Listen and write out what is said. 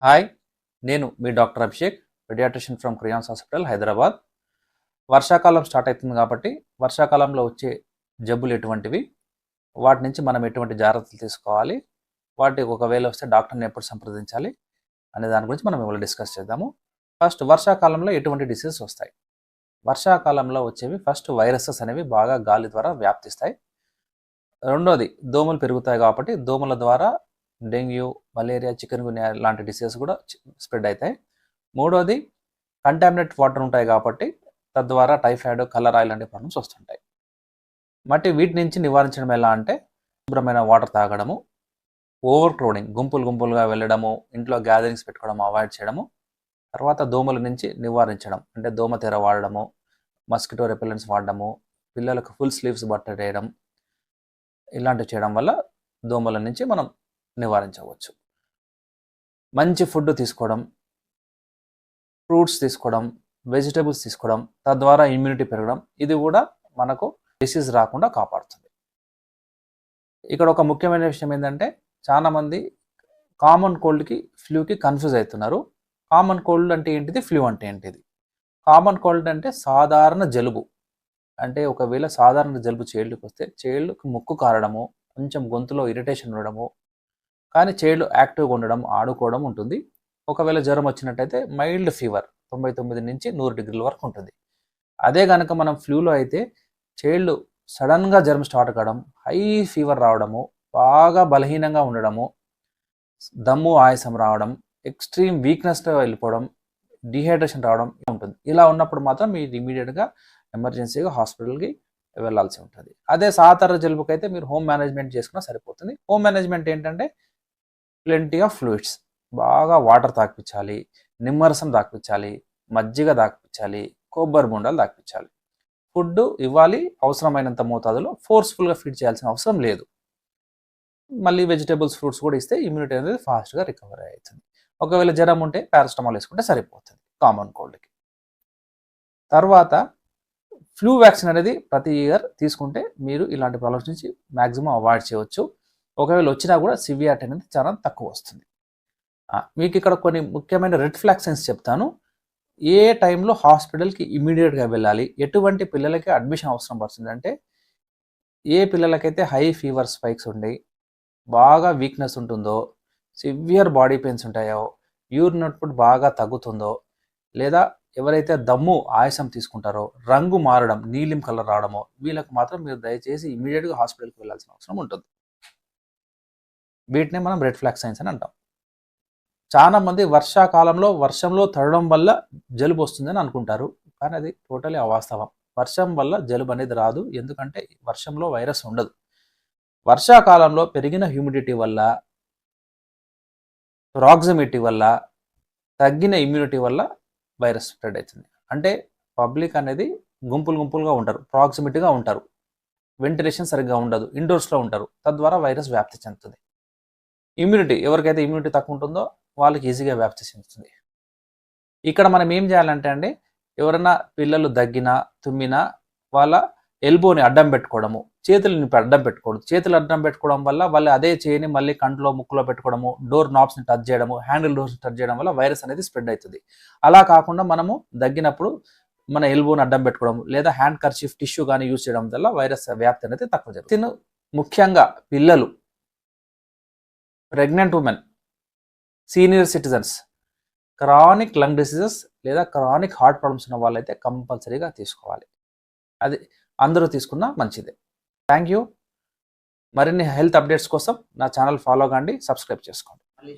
Hi, నేను మీ doctor Abhishek, paediatrician from క్రియాన్స్ హాస్పిటల్, హైదరాబాద్. వర్షాకాలం స్టార్ట్ అవుతుంది కాబట్టి వర్షాకాలంలో వచ్చే జబ్బులు ఎటువంటివి, వాటి నుంచి మనం ఎటువంటి జాగ్రత్తలు తీసుకోవాలి, వాటికి ఒకవేళ వస్తే డాక్టర్ని ఎప్పుడు సంప్రదించాలి అనే దాని గురించి మనం ఇవాళ డిస్కస్ చేద్దాము. ఫస్ట్, వర్షాకాలంలో ఎటువంటి డిసీజెస్ వస్తాయి? వర్షాకాలంలో వచ్చేవి ఫస్ట్ వైరసెస్ అనేవి బాగా గాలి ద్వారా వ్యాప్తిస్తాయి. రెండోది, దోమలు పెరుగుతాయి కాబట్టి దోమల ద్వారా డెంగ్యూ, మలేరియా, చికెన్ గున్యా లాంటి డిసీజెస్ కూడా స్ప్రెడ్ అవుతాయి. మూడోది, కంటామినేట్ వాటర్ ఉంటాయి కాబట్టి తద్వారా టైఫాయిడ్, కలరా ఇలాంటి ప్రాబ్లమ్స్ వస్తుంటాయి. వీటి నుంచి నివారించడం ఎలా అంటే శుభ్రమైన వాటర్ తాగడము, ఓవర్ క్రౌడింగ్, గుంపులుగా వెళ్ళడము, ఇంట్లో గ్యాదరింగ్స్ పెట్టుకోవడం అవాయిడ్ చేయడము, తర్వాత దోమల నుంచి నివారించడం అంటే దోమతెర వాడడము, మస్కిటో రెపెలెంట్స్ వాడడము, పిల్లలకు ఫుల్ స్లీవ్స్ బట్ట వేయడం, ఇలాంటివి చేయడం వల్ల దోమల నుంచి మనం నివారించవచ్చు. మంచి ఫుడ్ తీసుకోవడం, ఫ్రూట్స్ తీసుకోవడం, వెజిటేబుల్స్ తీసుకోవడం, తద్వారా ఇమ్యూనిటీ పెరగడం, ఇది కూడా మనకు డిసీజ్ రాకుండా కాపాడుతుంది. ఇక్కడ ఒక ముఖ్యమైన విషయం ఏంటంటే చాలామంది కామన్ కోల్డ్కి ఫ్లూకి కన్ఫ్యూజ్ అవుతున్నారు. కామన్ కోల్డ్ అంటే ఏంటిది, ఫ్లూ అంటే ఏంటిది? కామన్ కోల్డ్ అంటే సాధారణ జలుబు. అంటే ఒకవేళ సాధారణ జలుబు చేళ్ళకి వస్తే చేళ్ళకు ముక్కు కారడము, కొంచెం గొంతులో ఇరిటేషన్ ఉండడము, కానీ చేళ్ళు యాక్టివ్గా ఉండడం, ఆడుకోవడం ఉంటుంది. ఒకవేళ జ్వరం వచ్చినట్టయితే మైల్డ్ ఫీవర్ 99 నుంచి 100 డిగ్రీల వరకు ఉంటుంది. అదే కనుక మనం ఫ్లూలో అయితే చేళ్ళు సడన్గా జ్వరం స్టార్ట్ కావడం, హై ఫీవర్ రావడము, బాగా బలహీనంగా ఉండడము, దమ్ము ఆయాసం రావడం, ఎక్స్ట్రీమ్ వీక్నెస్తో వెళ్ళిపోవడం, డిహైడ్రేషన్ రావడం ఉంటుంది. ఇలా ఉన్నప్పుడు మాత్రం మీరు ఇమీడియట్గా ఎమర్జెన్సీగా హాస్పిటల్కి వెళ్ళాల్సి ఉంటుంది. అదే సాధారణ జలుబుకి అయితే మీరు హోమ్ మేనేజ్మెంట్ చేసుకున్నా సరిపోతుంది. హోమ్ మేనేజ్మెంట్ ఏంటంటే ప్లెంటీ ఆఫ్ ఫ్లూయిడ్స్, బాగా వాటర్ తాకిపించాలి, నిమ్మరసం తాకిపించాలి, మజ్జిగ తాకిపించాలి, కొబ్బరి బొండాలు తాకిపించాలి. ఫుడ్ ఇవ్వాలి అవసరమైనంత మోతాదులో, ఫోర్స్ఫుల్గా ఫీడ్ చేయాల్సిన అవసరం లేదు. మళ్ళీ వెజిటేబుల్స్, ఫ్రూట్స్ కూడా ఇస్తే ఇమ్యూనిటీ అనేది ఫాస్ట్గా రికవరీ అవుతుంది. ఒకవేళ జ్వరం ఉంటే పారాసిటమాల్ వేసుకుంటే సరిపోతుంది కామన్ కోల్డ్కి. తర్వాత ఫ్లూ వ్యాక్సిన్ అనేది ప్రతి ఇయర్ తీసుకుంటే మీరు ఇలాంటి ప్రాబ్లమ్స్ నుంచి మ్యాక్సిమం అవాయిడ్ చేయవచ్చు. ఒకవేళ వచ్చినా కూడా సివియారిటీ అనేది చాలా తక్కువ వస్తుంది. మీకు ఇక్కడ కొన్ని ముఖ్యమైన రెడ్ ఫ్లాగ్ సైన్స్ చెప్తాను. ఏ టైంలో హాస్పిటల్కి ఇమీడియట్గా వెళ్ళాలి, ఎటువంటి పిల్లలకి అడ్మిషన్ అవసరం పడుతుంది అంటే, ఏ పిల్లలకైతే హై ఫీవర్ స్పైక్స్ ఉండి బాగా వీక్నెస్ ఉంటుందో, సివియర్ బాడీ పెయిన్స్ ఉంటాయో, యూరిన్ అవుట్పుట్ బాగా తగ్గుతుందో, లేదా ఎవరైతే దమ్ము ఆయాసం తీసుకుంటారో, రంగు మారడం, నీలిం కలర్ రావడమో, వీళ్ళకి మాత్రం మీరు దయచేసి ఇమీడియట్గా హాస్పిటల్కి వెళ్ళాల్సిన అవసరం ఉంటుంది. వీటినే మనం రెడ్ ఫ్లాగ్ సైన్స్ అని అంటాం. చాలా మంది వర్షంలో తడడం వల్ల జలుబు వస్తుందని అనుకుంటారు, కానీ అది టోటలీ అవాస్తవం. వర్షం వల్ల జలుబు అనేది రాదు, ఎందుకంటే వర్షంలో వైరస్ ఉండదు. వర్షాకాలంలో పెరిగిన హ్యూమిడిటీ వల్ల, ప్రాక్సిమిటీ వల్ల, తగ్గిన ఇమ్యూనిటీ వల్ల వైరస్ స్ప్రెడ్ అవుతుంది. అంటే పబ్లిక్ అనేది గుంపులుగా ఉంటారు, ప్రాక్సిమిటీగా ఉంటారు, వెంటిలేషన్ సరిగ్గా ఉండదు, ఇండోర్స్లో ఉంటారు, తద్వారా వైరస్ వ్యాప్తి చెందుతుంది. ఇమ్యూనిటీ, ఎవరికైతే ఇమ్యూనిటీ తక్కువ ఉంటుందో వాళ్ళకి ఈజీగా వ్యాప్తి చెందుతుంది. ఇక్కడ మనం ఏం చేయాలంటే అండి, ఎవరైనా పిల్లలు దగ్గినా, తుమ్మినా వాళ్ళ ఎల్బోని అడ్డం పెట్టుకోవడము, చేతులని అడ్డం పెట్టుకోవడం. చేతులు అడ్డం పెట్టుకోవడం వల్ల వాళ్ళు అదే చేయని మళ్ళీ కంట్లో, ముక్కులో పెట్టుకోవడము, డోర్ నాబ్స్ని టచ్ చేయడము, హ్యాండిల్ డోర్స్ని టచ్ చేయడం వల్ల వైరస్ అనేది స్ప్రెడ్ అవుతుంది. అలా కాకుండా మనము దగ్గినప్పుడు మన ఎల్బోని అడ్డం పెట్టుకోవడం, లేదా హ్యాండ్ కర్చీఫ్, టిష్యూ కానీ యూజ్ చేయడం వల్ల వైరస్ వ్యాప్తి అనేది తక్కువ జరుగుతుంది. ముఖ్యంగా పిల్లలు, pregnant women, senior citizens, chronic lung diseases లేదా క్రానిక్ హార్ట్ ప్రాబ్లమ్స్ ఉన్న వాళ్ళైతే కంపల్సరీగా తీసుకోవాలి. అది అందరూ తీసుకున్నా మంచిదే. Thank you. మరిన్ని హెల్త్ అప్డేట్స్ కోసం నా ఛానల్ ఫాలో కండి, సబ్స్క్రైబ్ చేసుకోండి.